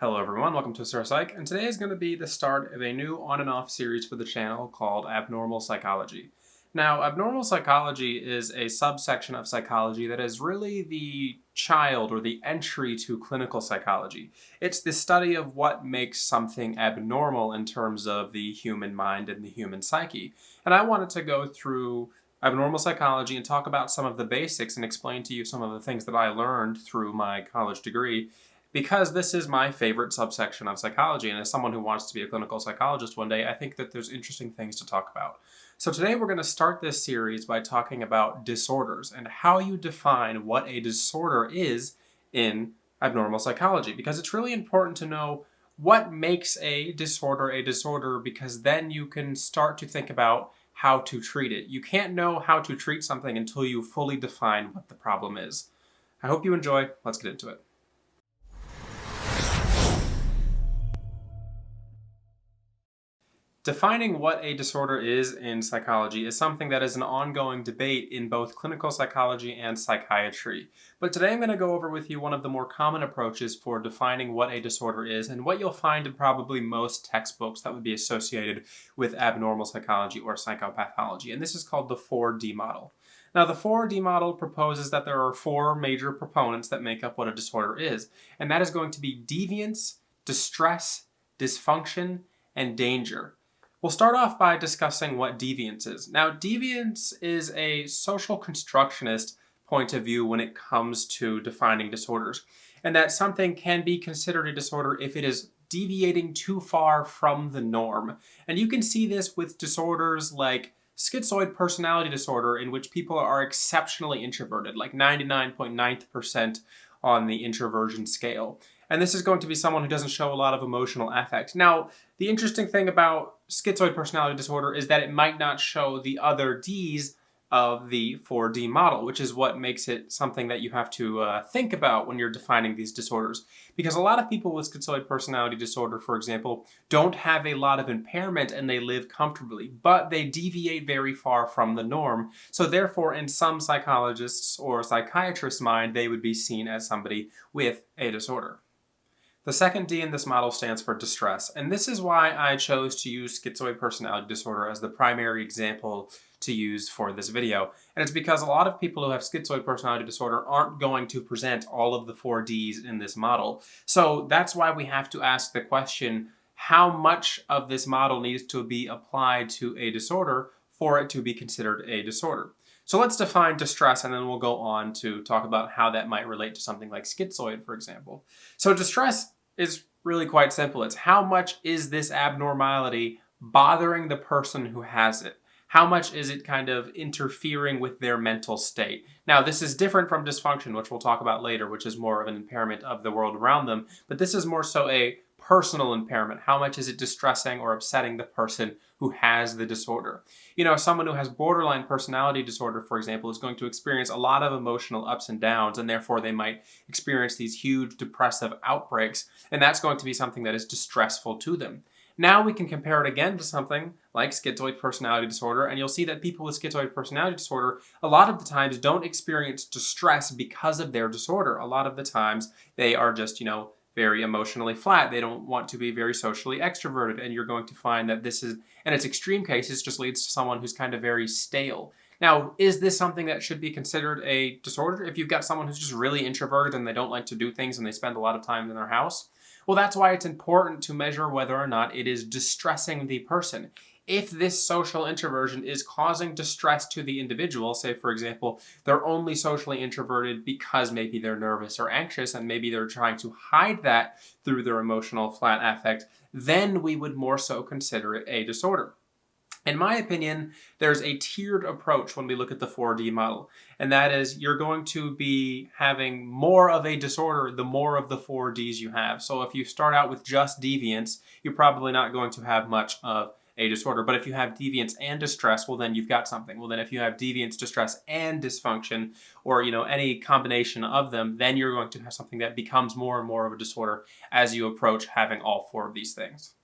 Hello everyone, welcome to Sir Psych, and today is going to be the start of a new on and off series for the channel called Abnormal Psychology. Now, abnormal psychology is a subsection of psychology that is really the child or the entry to clinical psychology. It's the study of what makes something abnormal in terms of the human mind and the human psyche. And I wanted to go through abnormal psychology and talk about some of the basics and explain to you some of the things that I learned through my college degree, because this is my favorite subsection of psychology, and as someone who wants to be a clinical psychologist one day, I think that there's interesting things to talk about. So today we're going to start this series by talking about disorders and how you define what a disorder is in abnormal psychology, because it's really important to know what makes a disorder, because then you can start to think about how to treat it. You can't know how to treat something until you fully define what the problem is. I hope you enjoy. Let's get into it. Defining what a disorder is in psychology is something that is an ongoing debate in both clinical psychology and psychiatry. But today I'm going to go over with you one of the more common approaches for defining what a disorder is and what you'll find in probably most textbooks that would be associated with abnormal psychology or psychopathology. And this is called the 4D model. Now, the 4D model proposes that there are four major proponents that make up what a disorder is, and that is going to be deviance, distress, dysfunction, and danger. We'll start off by discussing what deviance is. Now, deviance is a social constructionist point of view when it comes to defining disorders, and that something can be considered a disorder if it is deviating too far from the norm. And you can see this with disorders like schizoid personality disorder, in which people are exceptionally introverted, like 99.9% on the introversion scale. And this is going to be someone who doesn't show a lot of emotional affect. Now, the interesting thing about schizoid personality disorder is that it might not show the other Ds of the 4D model, which is what makes it something that you have to think about when you're defining these disorders. Because a lot of people with schizoid personality disorder, for example, don't have a lot of impairment and they live comfortably, but they deviate very far from the norm. So therefore, in some psychologists' or psychiatrists' mind, they would be seen as somebody with a disorder. The second D in this model stands for distress, and this is why I chose to use schizoid personality disorder as the primary example to use for this video. And it's because a lot of people who have schizoid personality disorder aren't going to present all of the 4Ds in this model. So that's why we have to ask the question, how much of this model needs to be applied to a disorder for it to be considered a disorder? So let's define distress, and then we'll go on to talk about how that might relate to something like schizoid, for example. So distress is really quite simple. It's how much is this abnormality bothering the person who has it? How much is it kind of interfering with their mental state? Now, this is different from dysfunction, which we'll talk about later, which is more of an impairment of the world around them. But this is more so a personal impairment. How much is it distressing or upsetting the person who has the disorder? You know, someone who has borderline personality disorder, for example, is going to experience a lot of emotional ups and downs, and therefore they might experience these huge depressive outbreaks, and that's going to be something that is distressful to them. Now we can compare it again to something like schizoid personality disorder, and you'll see that people with schizoid personality disorder a lot of the times don't experience distress because of their disorder. A lot of the times they are just, very emotionally flat. They don't want to be very socially extroverted, and you're going to find that this is, in its extreme cases, just leads to someone who's kind of very stale. Now, is this something that should be considered a disorder? If you've got someone who's just really introverted and they don't like to do things and they spend a lot of time in their house, well, that's why it's important to measure whether or not it is distressing the person. If this social introversion is causing distress to the individual, say, for example, they're only socially introverted because maybe they're nervous or anxious, and maybe they're trying to hide that through their emotional flat affect, then we would more so consider it a disorder. In my opinion, there's a tiered approach when we look at the 4D model, and that is you're going to be having more of a disorder the more of the 4Ds you have. So if you start out with just deviance, you're probably not going to have much of a disorder. But if you have deviance and distress, well, then you've got something. Well, then if you have deviance, distress, and dysfunction, or any combination of them, then you're going to have something that becomes more and more of a disorder as you approach having all four of these things.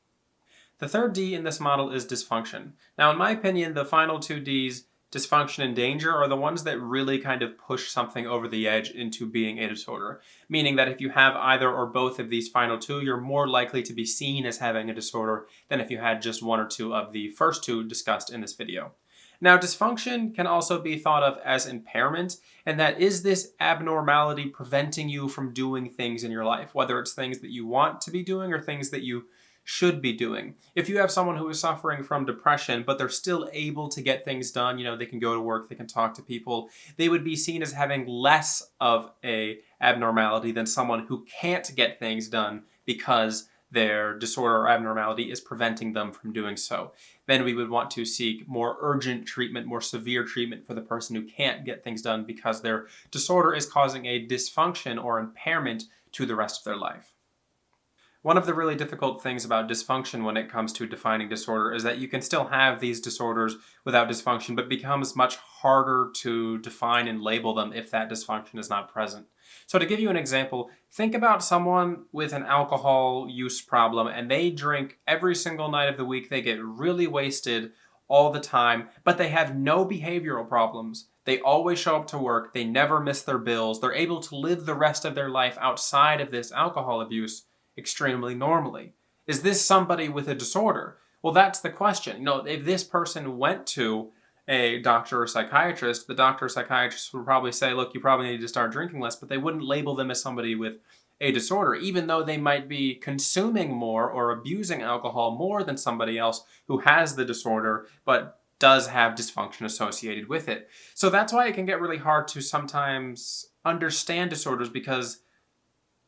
The third D in this model is dysfunction. Now, in my opinion, the final two Ds dysfunction, and danger are the ones that really kind of push something over the edge into being a disorder. Meaning that if you have either or both of these final two, you're more likely to be seen as having a disorder than if you had just one or two of the first two discussed in this video. Now, dysfunction can also be thought of as impairment, and that is this abnormality preventing you from doing things in your life, whether it's things that you want to be doing or things that you should be doing. If you have someone who is suffering from depression, but they're still able to get things done, they can go to work, they can talk to people, they would be seen as having less of a abnormality than someone who can't get things done because their disorder or abnormality is preventing them from doing so. Then we would want to seek more urgent treatment, more severe treatment for the person who can't get things done because their disorder is causing a dysfunction or impairment to the rest of their life. One of the really difficult things about dysfunction when it comes to defining disorder is that you can still have these disorders without dysfunction, but it becomes much harder to define and label them if that dysfunction is not present. So to give you an example, think about someone with an alcohol use problem and they drink every single night of the week, they get really wasted all the time, but they have no behavioral problems. They always show up to work, they never miss their bills, they're able to live the rest of their life outside of this alcohol abuse extremely normally. Is this somebody with a disorder? Well, that's the question. If this person went to a doctor or psychiatrist, the doctor or psychiatrist would probably say, look, you probably need to start drinking less, but they wouldn't label them as somebody with a disorder, even though they might be consuming more or abusing alcohol more than somebody else who has the disorder, but does have dysfunction associated with it. So that's why it can get really hard to sometimes understand disorders, because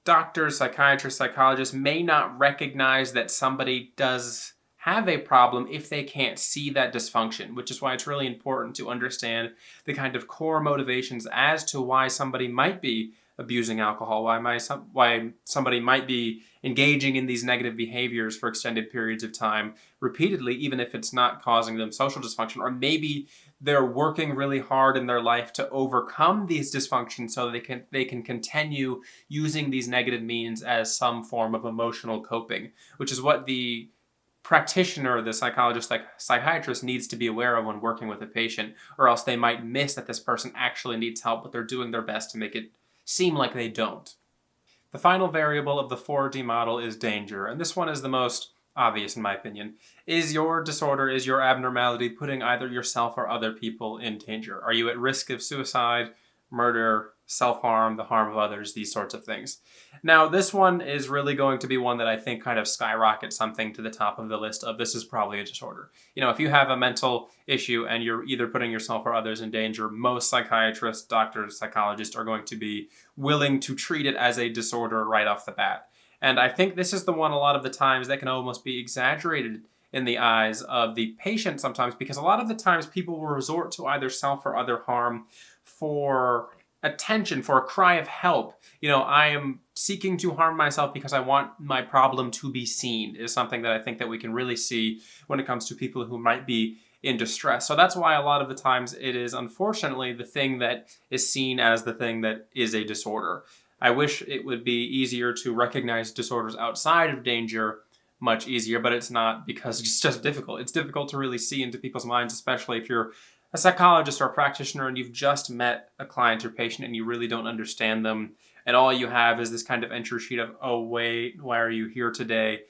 doctors, psychiatrists, psychologists may not recognize that somebody does have a problem if they can't see that dysfunction, which is why it's really important to understand the kind of core motivations as to why somebody might be abusing alcohol, why somebody might be engaging in these negative behaviors for extended periods of time repeatedly, even if it's not causing them social dysfunction, or maybe they're working really hard in their life to overcome these dysfunctions so they can continue using these negative means as some form of emotional coping, which is what the practitioner, the psychologist, like psychiatrist, needs to be aware of when working with a patient, or else they might miss that this person actually needs help, but they're doing their best to make it seem like they don't. The final variable of the 4D model is danger, and this one is the most obvious in my opinion. Is your disorder, is your abnormality putting either yourself or other people in danger? Are you at risk of suicide, murder, self-harm, the harm of others, these sorts of things? Now, this one is really going to be one that I think kind of skyrockets something to the top of the list of this is probably a disorder. If you have a mental issue and you're either putting yourself or others in danger, most psychiatrists, doctors, psychologists are going to be willing to treat it as a disorder right off the bat. And I think this is the one a lot of the times that can almost be exaggerated in the eyes of the patient sometimes, because a lot of the times people will resort to either self or other harm for attention, for a cry of help. I am seeking to harm myself because I want my problem to be seen, is something that I think that we can really see when it comes to people who might be in distress. So that's why a lot of the times it is unfortunately the thing that is seen as the thing that is a disorder. I wish it would be easier to recognize disorders outside of danger much easier, but it's not, because it's just difficult. It's difficult to really see into people's minds, especially if you're a psychologist or a practitioner and you've just met a client or patient and you really don't understand them, and all you have is this kind of entry sheet of, oh wait, why are you here today?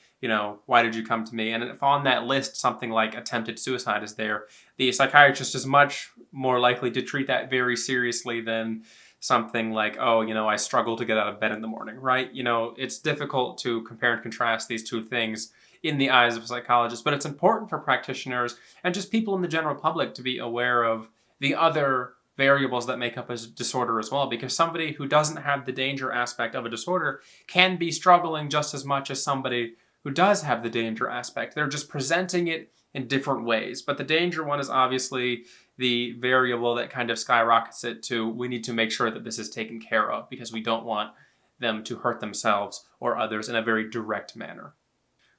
Why did you come to me? And if on that list something like attempted suicide is there, the psychiatrist is much more likely to treat that very seriously than something like, oh, I struggle to get out of bed in the morning, right? It's difficult to compare and contrast these two things in the eyes of a psychologist, but it's important for practitioners and just people in the general public to be aware of the other variables that make up a disorder as well, because somebody who doesn't have the danger aspect of a disorder can be struggling just as much as somebody who does have the danger aspect. They're just presenting it in different ways. But the danger one is obviously the variable that kind of skyrockets it to, we need to make sure that this is taken care of because we don't want them to hurt themselves or others in a very direct manner.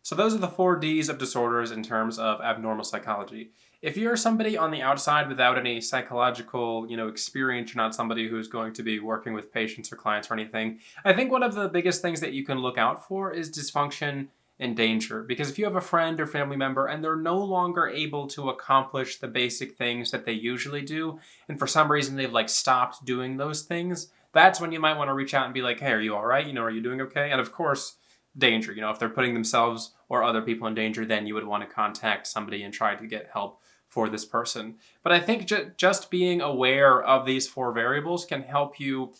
So those are the 4 Ds of disorders in terms of abnormal psychology. If you're somebody on the outside without any psychological, experience, you're not somebody who's going to be working with patients or clients or anything, I think one of the biggest things that you can look out for is dysfunction in danger. Because if you have a friend or family member and they're no longer able to accomplish the basic things that they usually do, and for some reason they've like stopped doing those things, that's when you might want to reach out and be like, hey, are you all right? Are you doing okay? And of course, danger. If they're putting themselves or other people in danger, then you would want to contact somebody and try to get help for this person. But I think just being aware of these 4 variables can help you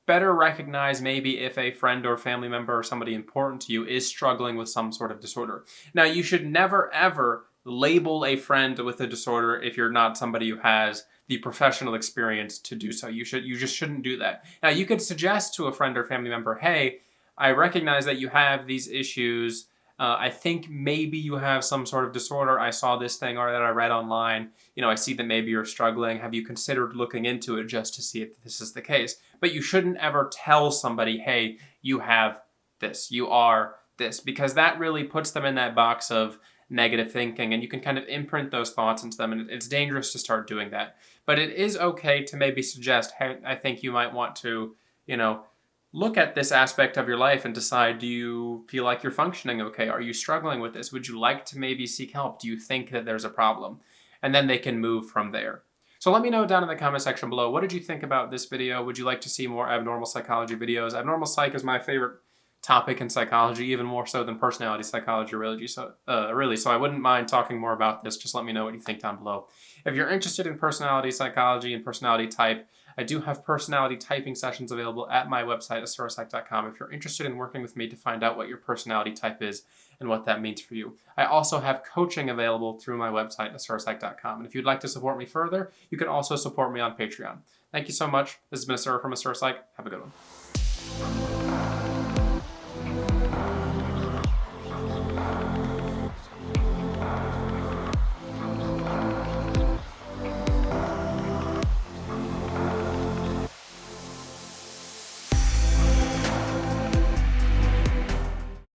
better recognize maybe if a friend or family member or somebody important to you is struggling with some sort of disorder. Now, you should never ever label a friend with a disorder if you're not somebody who has the professional experience to do so. You just shouldn't do that. Now, you could suggest to a friend or family member, hey, I recognize that you have these issues. I think maybe you have some sort of disorder. I saw this thing or that I read online. I see that maybe you're struggling. Have you considered looking into it just to see if this is the case? But you shouldn't ever tell somebody, hey, you have this, you are this, because that really puts them in that box of negative thinking, and you can kind of imprint those thoughts into them, and it's dangerous to start doing that. But it is okay to maybe suggest, hey, I think you might want to, look at this aspect of your life and decide, do you feel like you're functioning okay? Are you struggling with this? Would you like to maybe seek help? Do you think that there's a problem? And then they can move from there. So let me know down in the comment section below, what did you think about this video? Would you like to see more abnormal psychology videos? Abnormal psych is my favorite topic in psychology, even more so than personality psychology, really. So I wouldn't mind talking more about this. Just let me know what you think down below. If you're interested in personality psychology and personality type, I do have personality typing sessions available at my website, asurapsych.com, if you're interested in working with me to find out what your personality type is and what that means for you. I also have coaching available through my website, asurapsych.com. And if you'd like to support me further, you can also support me on Patreon. Thank you so much. This has been Asura from Asura Psych. Have a good one.